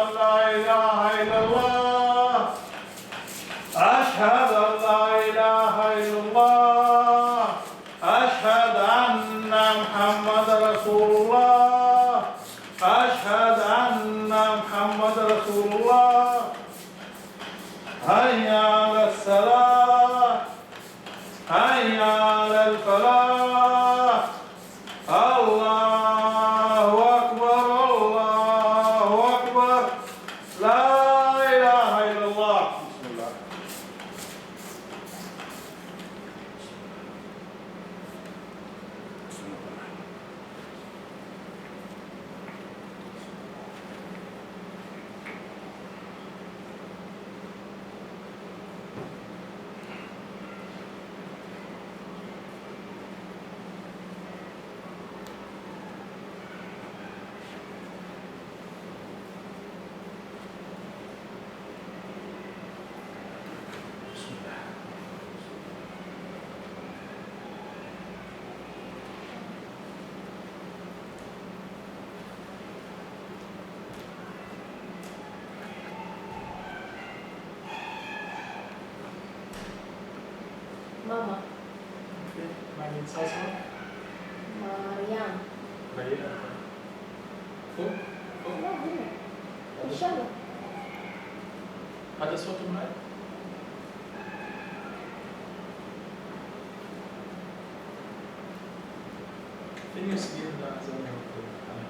أن لا إله إلا الله أشهد أن لا إله إلا الله أشهد أن محمد رسول الله أشهد أن محمد رسول الله هيا على الصلاة هيا على الفلاح الله أكبر الله أكبر لا إله إلا الله بسم الله Mama, Manggil saya semua. Mariam. Baik. Oh, Allah benar. InsyaAllah. ada suatu lain? Can you see the azan of the Quran?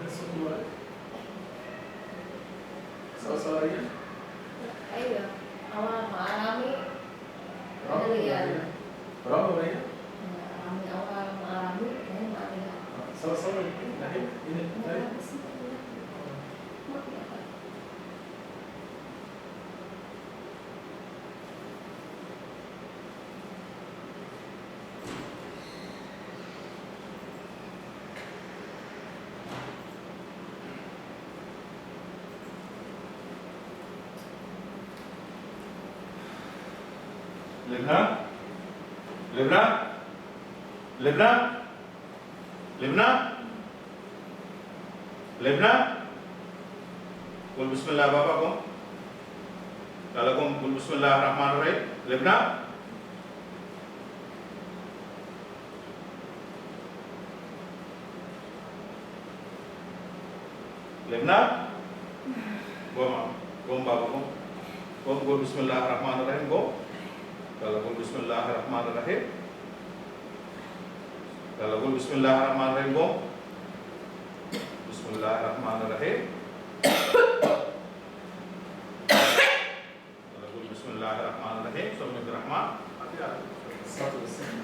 Ada suatu lain? Salah lain? Ayo, awal mengalami lihat. Berapa lain? Mengalami awal mengalami dan melihat. Salah ini. Lahir ini. Lahir. لبنان لبنان لبنان لبنان لبنان قل بسم الله باباكم لكم قل بسم الله الرحمن الرحيم لبنان لبنان قوم باباكم قوم قل بسم الله الرحمن الرحيم قوم kalau qul bismillahirrahmanirrahim kalau qul bismillahirrahmanirrahim bo bismillahirrahmanirrahim kalau qul bismillahirrahmanirrahim summa birrahman Satu sen.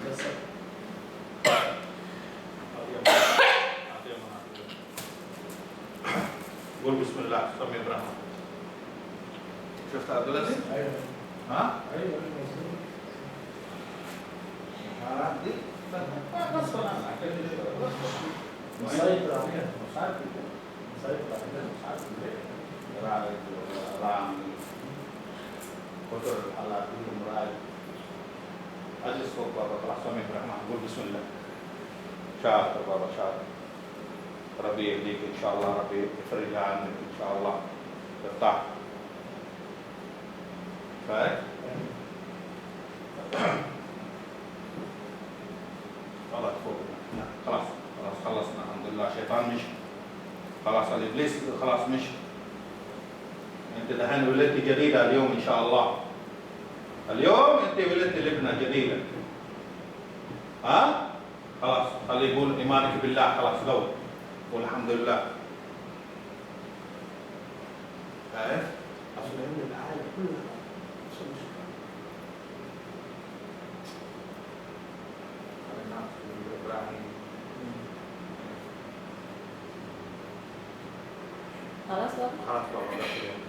qul bismillah summa birrahman شفت عبد العزيز Ayo. ها Ayo. Saya terakhir, orang kotor Allah dulu meraih aziz kok bapa kelas suami berahmah qul bismillah syahad bapa syahad Rabbi yahdik insyaallah Rabbi yafrij annik insyaallah tetap baik خلاص فوق خلاص خلصنا الحمد لله شيطان مشي خلاص الابليس خلاص مشي انت دحين ولدت جديده اليوم ان شاء الله اليوم انت ولدت لبنه جديده ها خلاص خليه يقول ايمانك بالله، خلاص قول والحمد لله. عارف؟ أصل إن العالم كلها نفس المشكلة. ابراهيم خلاص بابا. خلاص بابا